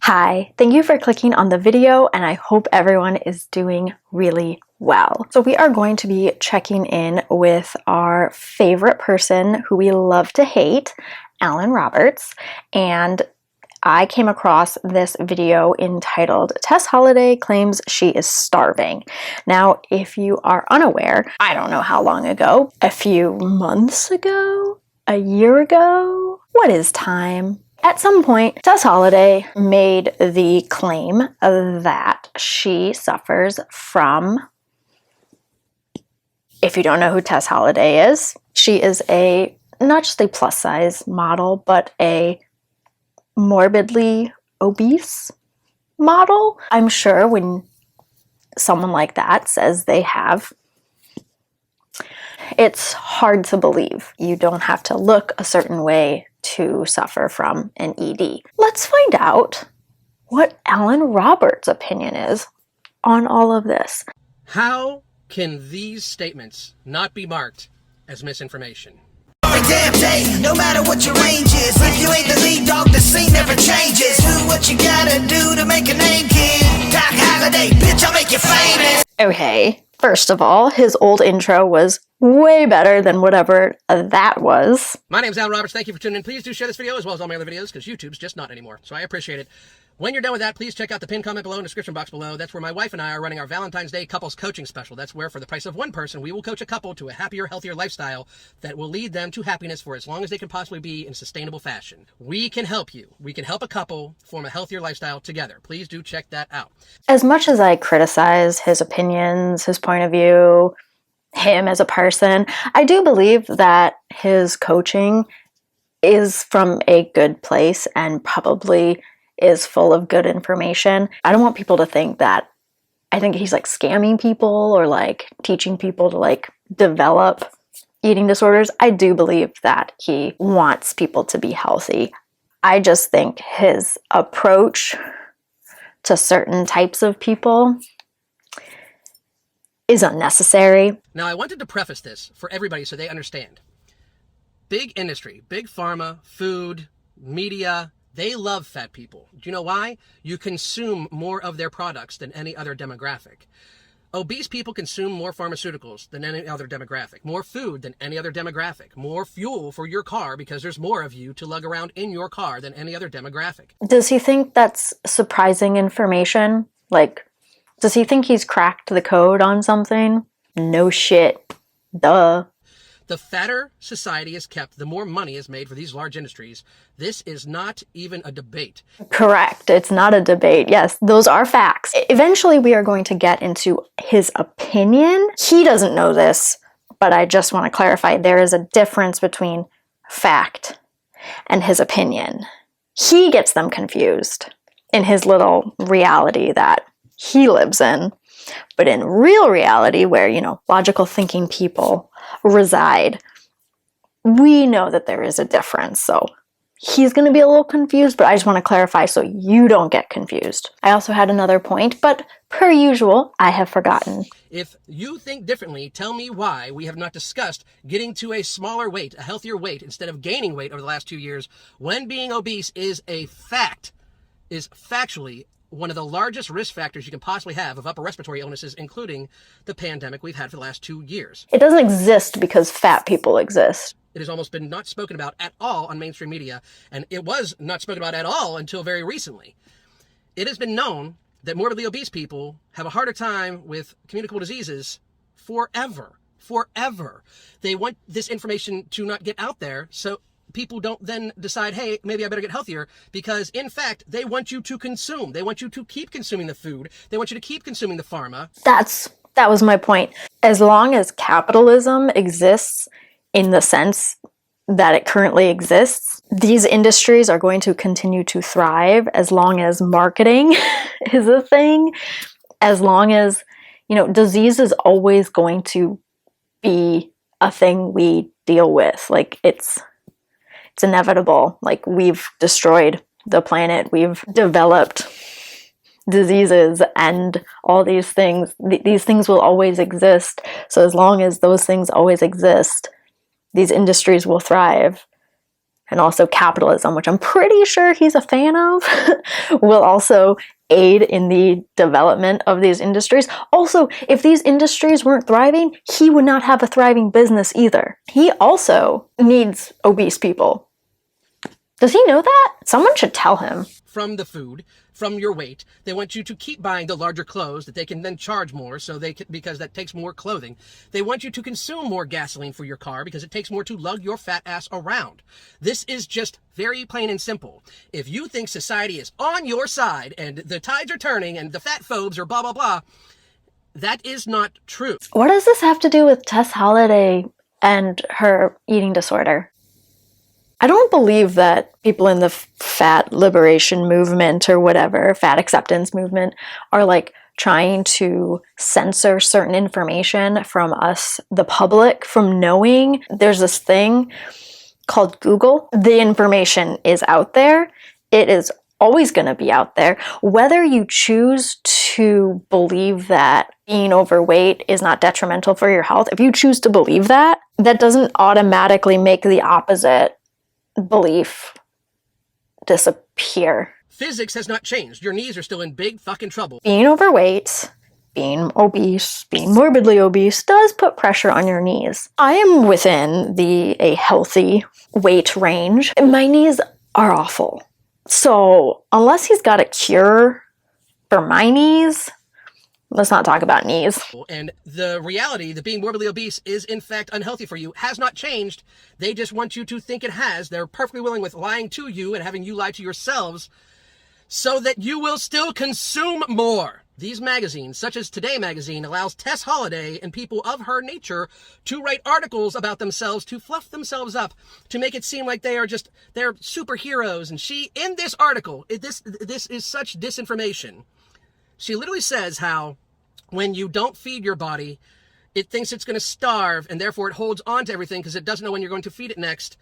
Hi, thank you for clicking on the video, and I hope everyone is doing really well. So we are going to be checking in with our favorite person who we love to hate, Alan Roberts, and I came across this video entitled Tess Holliday Claims She is Starving. Now, if you are unaware, I don't know how long ago, a few months ago, a year ago, what is time? At some point, Tess Holliday made the claim that she suffers from, if you don't know who Tess Holliday is, she is not just a plus size model, but a morbidly obese model. I'm sure when someone like that says they have, it's hard to believe. You don't have to look a certain way to suffer from an ED. Let's find out what Alan Roberts' opinion is on all of this. How can these statements not be marked as misinformation? Every damn day, no matter what your range is, if you ain't the lead dog, the scene never changes. Do what you gotta do to make a name, kid. Doc Holliday, bitch, I'll make you famous. Okay, first of all, his old intro was way better than whatever that was. My name's Alan Roberts. Thank you for tuning in. Please do share this video as well as all my other videos because YouTube's just not anymore. So I appreciate it. When you're done with that, please check out the pinned comment below and description box below. That's where my wife and I are running our Valentine's Day couples coaching special. That's where for the price of one person, we will coach a couple to a happier, healthier lifestyle that will lead them to happiness for as long as they can possibly be in sustainable fashion. We can help you. We can help a couple form a healthier lifestyle together. Please do check that out. As much as I criticize his opinions, his point of view, him as a person, I do believe that his coaching is from a good place and probably is full of good information. I don't want people to think that I think he's like scamming people or like teaching people to like develop eating disorders. I do believe that he wants people to be healthy. I just think his approach to certain types of people is unnecessary. Now, I wanted to preface this for everybody so they understand. Big industry, big pharma, food, media, they love fat people. Do you know why? You consume more of their products than any other demographic. Obese people consume more pharmaceuticals than any other demographic, more food than any other demographic, more fuel for your car because there's more of you to lug around in your car than any other demographic. Does he think that's surprising information? Like, does he think he's cracked the code on something? No shit. Duh. The fatter society is kept, the more money is made for these large industries. This is not even a debate. Correct. It's not a debate. Yes, those are facts. Eventually, we are going to get into his opinion. He doesn't know this, but I just want to clarify there is a difference between fact and his opinion. He gets them confused in his little reality that he lives in. But in real reality, where, logical thinking people reside, we know that there is a difference. So he's going to be a little confused, but I just want to clarify so you don't get confused. I also had another point, but per usual, I have forgotten. If you think differently, tell me why we have not discussed getting to a smaller weight, a healthier weight, instead of gaining weight over the last 2 years, when being obese is a fact, is factually one of the largest risk factors you can possibly have of upper respiratory illnesses, including the pandemic we've had for the last 2 years. It doesn't exist because fat people exist. It has almost been not spoken about at all on mainstream media, and it was not spoken about at all until very recently. It has been known that morbidly obese people have a harder time with communicable diseases forever. Forever. They want this information to not get out there, so people don't then decide, hey, maybe I better get healthier, because in fact, they want you to consume. They want you to keep consuming the food. They want you to keep consuming the pharma. That was my point. As long as capitalism exists in the sense that it currently exists, these industries are going to continue to thrive as long as marketing is a thing, as long as, disease is always going to be a thing we deal with. Like, it's inevitable. Like, we've destroyed the planet. We've developed diseases and all these things. These things will always exist. So as long as those things always exist, these industries will thrive. and also capitalism, which I'm pretty sure he's a fan of, will also aid in the development of these industries. Also, if these industries weren't thriving, he would not have a thriving business either. He also needs obese people. Does he know that? Someone should tell him. From the food, from your weight. They want you to keep buying the larger clothes that they can then charge more, so they can, because that takes more clothing. They want you to consume more gasoline for your car because it takes more to lug your fat ass around. This is just very plain and simple. If you think society is on your side and the tides are turning and the fat phobes are blah blah blah, that is not true. What does this have to do with Tess Holliday and her eating disorder? I don't believe that people in the fat liberation movement or whatever, fat acceptance movement, are like trying to censor certain information from us, the public, from knowing. There's this thing called Google. The information is out there. It is always going to be out there. Whether you choose to believe that being overweight is not detrimental for your health, if you choose to believe that, that doesn't automatically make the opposite belief disappear. Physics has not changed. Your knees are still in big fucking trouble. Being overweight, being obese, being morbidly obese does put pressure on your knees. I am within a healthy weight range. My knees are awful. So unless he's got a cure for my knees, let's not talk about knees. And the reality that being morbidly obese is in fact unhealthy for you has not changed. They just want you to think it has. They're perfectly willing with lying to you and having you lie to yourselves so that you will still consume more. These magazines, such as Today magazine, allows Tess Holliday and people of her nature to write articles about themselves, to fluff themselves up, to make it seem like they're superheroes. And she, in this article, this is such disinformation. She literally says how when you don't feed your body, it thinks it's going to starve, and therefore it holds on to everything because it doesn't know when you're going to feed it next.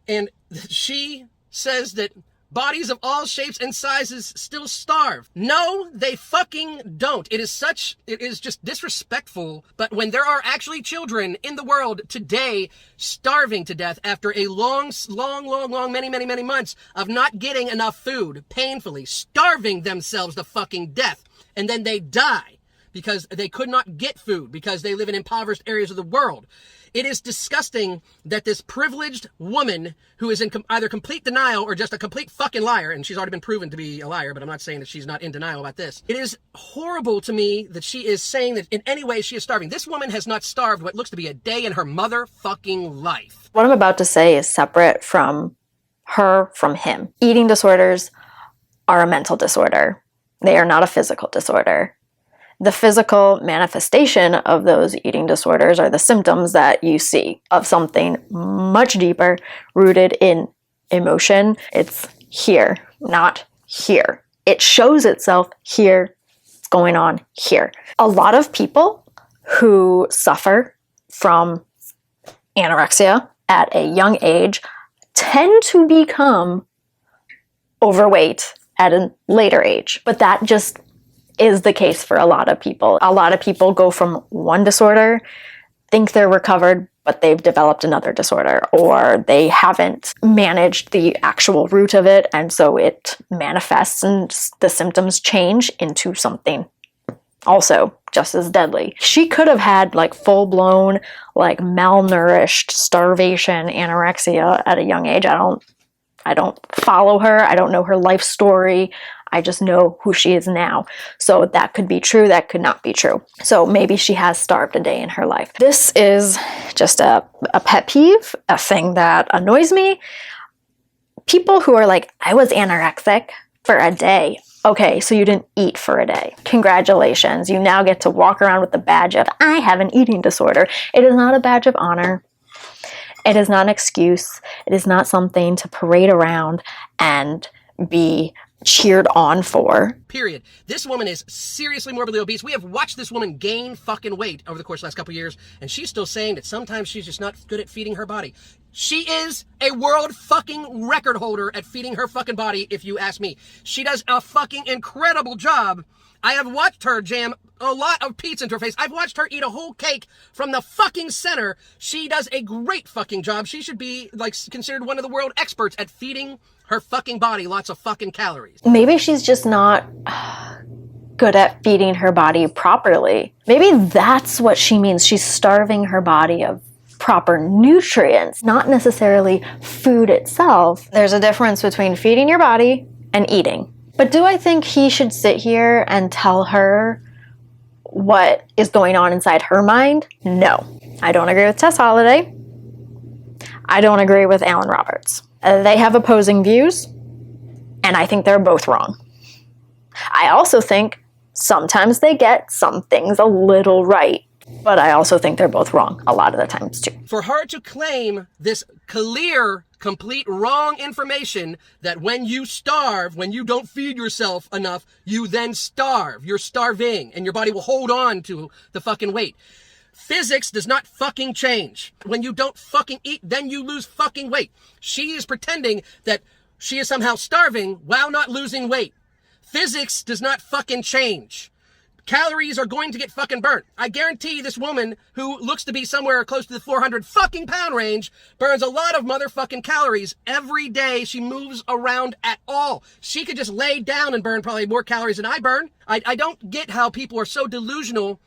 And she says that bodies of all shapes and sizes still starve. No, they fucking don't. It is just disrespectful. But when there are actually children in the world today starving to death after a long, many months of not getting enough food, painfully starving themselves to fucking death, and then they die because they could not get food because they live in impoverished areas of the world. It is disgusting that this privileged woman who is in either complete denial or just a complete fucking liar, and she's already been proven to be a liar, but I'm not saying that she's not in denial about this. It is horrible to me that she is saying that in any way she is starving. This woman has not starved what looks to be a day in her motherfucking life. What I'm about to say is separate from her, from him. Eating disorders are a mental disorder. They are not a physical disorder. The physical manifestation of those eating disorders are the symptoms that you see of something much deeper, rooted in emotion. It's here, not here. It shows itself here. It's going on here. A lot of people who suffer from anorexia at a young age tend to become overweight at a later age. But that just is the case for a lot of people. A lot of people go from one disorder, think they're recovered, but they've developed another disorder, or they haven't managed the actual root of it, and so it manifests and the symptoms change into something also just as deadly. She could have had like full-blown, like malnourished starvation anorexia at a young age. I don't follow her. I don't know her life story. I just know who she is now. So that could be true, that could not be true. So maybe she has starved a day in her life. This is just a pet peeve, a thing that annoys me. People who are like, I was anorexic for a day. Okay, so you didn't eat for a day. Congratulations. You now get to walk around with the badge of, I have an eating disorder. It is not a badge of honor. It is not an excuse. It is not something to parade around and be cheered on for. Period. This woman is seriously morbidly obese. We have watched this woman gain fucking weight over the course of the last couple of years, and she's still saying that sometimes she's just not good at feeding her body. She is a world fucking record holder at feeding her fucking body, if you ask me. She does a fucking incredible job. I have watched her jam a lot of pizza into her face. I've watched her eat a whole cake from the fucking center. She does a great fucking job. She should be, like, considered one of the world experts at feeding her fucking body lots of fucking calories. Maybe she's just not good at feeding her body properly. Maybe that's what she means. She's starving her body of proper nutrients, not necessarily food itself. There's a difference between feeding your body and eating. But do I think he should sit here and tell her what is going on inside her mind? No. I don't agree with Tess Holliday. I don't agree with Alan Roberts. They have opposing views, and I think they're both wrong. I also think sometimes they get some things a little right, but I also think they're both wrong a lot of the times too. For her to claim this clear, complete wrong information that when you starve, when you don't feed yourself enough, you then starve. You're starving, and your body will hold on to the fucking weight. Physics does not fucking change. When you don't fucking eat, then you lose fucking weight. She is pretending that she is somehow starving while not losing weight. Physics does not fucking change. Calories are going to get fucking burnt. I guarantee this woman who looks to be somewhere close to the 400 fucking pound range burns a lot of motherfucking calories every day she moves around at all. She could just lay down and burn probably more calories than I burn. I don't get how people are so delusional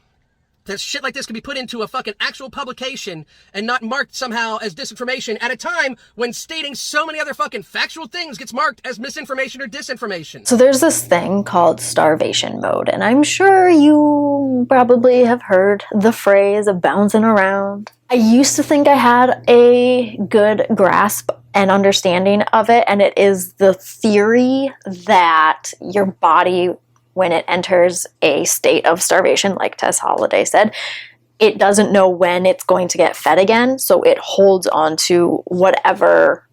that shit like this can be put into a fucking actual publication and not marked somehow as disinformation at a time when stating so many other fucking factual things gets marked as misinformation or disinformation. So there's this thing called starvation mode, and I'm sure you probably have heard the phrase of bouncing around. I used to think I had a good grasp and understanding of it, and it is the theory that your body, when it enters a state of starvation, like Tess Holliday said, it doesn't know when it's going to get fed again, so it holds on to whatever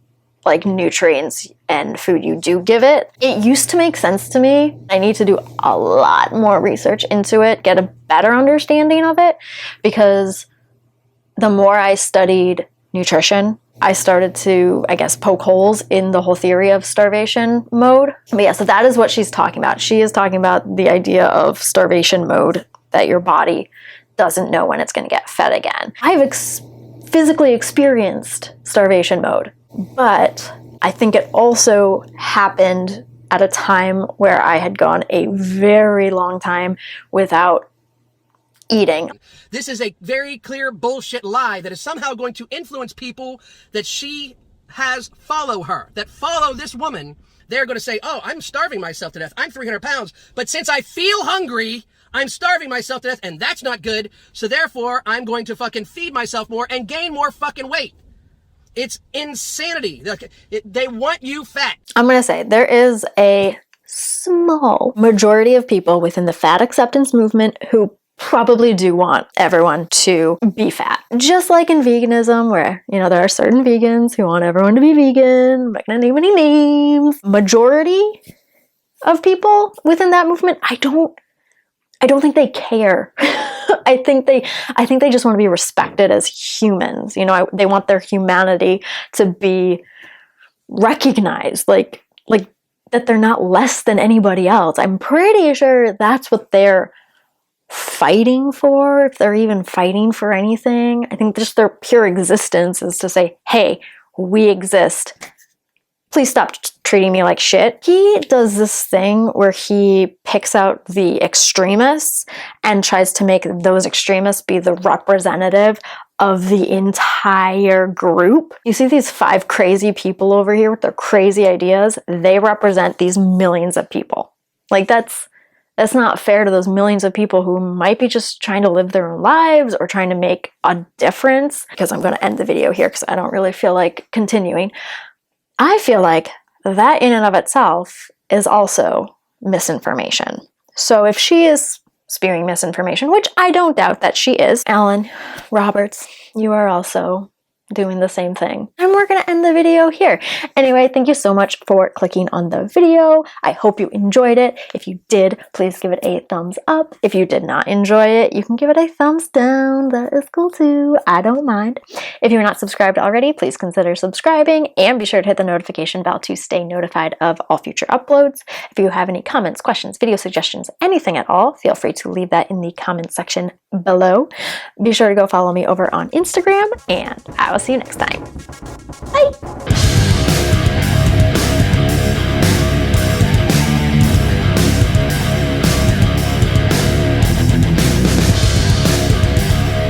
like nutrients and food you do give it. It used to make sense to me. I need to do a lot more research into it, get a better understanding of it, because the more I studied nutrition, I started to, I guess, poke holes in the whole theory of starvation mode. But yeah, so that is what she's talking about. She is talking about the idea of starvation mode, that your body doesn't know when it's going to get fed again. I've physically experienced starvation mode, but I think it also happened at a time where I had gone a very long time without eating. This is a very clear bullshit lie that is somehow going to influence people that she has follow her, that follow this woman. They're going to say, oh, I'm starving myself to death. I'm 300 pounds. But since I feel hungry, I'm starving myself to death, and that's not good. So therefore, I'm going to fucking feed myself more and gain more fucking weight. It's insanity. They want you fat. I'm going to say there is a small majority of people within the fat acceptance movement who probably do want everyone to be fat. Just like in veganism, where, you know, there are certain vegans who want everyone to be vegan. I'm not gonna name any names. Majority of people within that movement, I don't think they care. I think they just want to be respected as humans. You know, they want their humanity to be recognized, like that they're not less than anybody else. I'm pretty sure that's what they're fighting for, if they're even fighting for anything. I think just their pure existence is to say, hey, we exist. Please stop treating me like shit. He does this thing where he picks out the extremists and tries to make those extremists be the representative of the entire group. You see these 5 crazy people over here with their crazy ideas? They represent these millions of people. Like, that's not fair to those millions of people who might be just trying to live their own lives or trying to make a difference. Because I'm going to end the video here because I don't really feel like continuing. I feel like that in and of itself is also misinformation. So if she is spewing misinformation, which I don't doubt that she is, Alan Roberts, you are also doing the same thing. And we're gonna end the video here. Anyway, thank you so much for clicking on the video. I hope you enjoyed it. If you did, please give it a thumbs up. If you did not enjoy it, you can give it a thumbs down. That is cool too. I don't mind. If you're not subscribed already, please consider subscribing and be sure to hit the notification bell to stay notified of all future uploads. If you have any comments, questions, video suggestions, anything at all, feel free to leave that in the comment section below. Be sure to go follow me over on Instagram, and I will see you next time. Bye!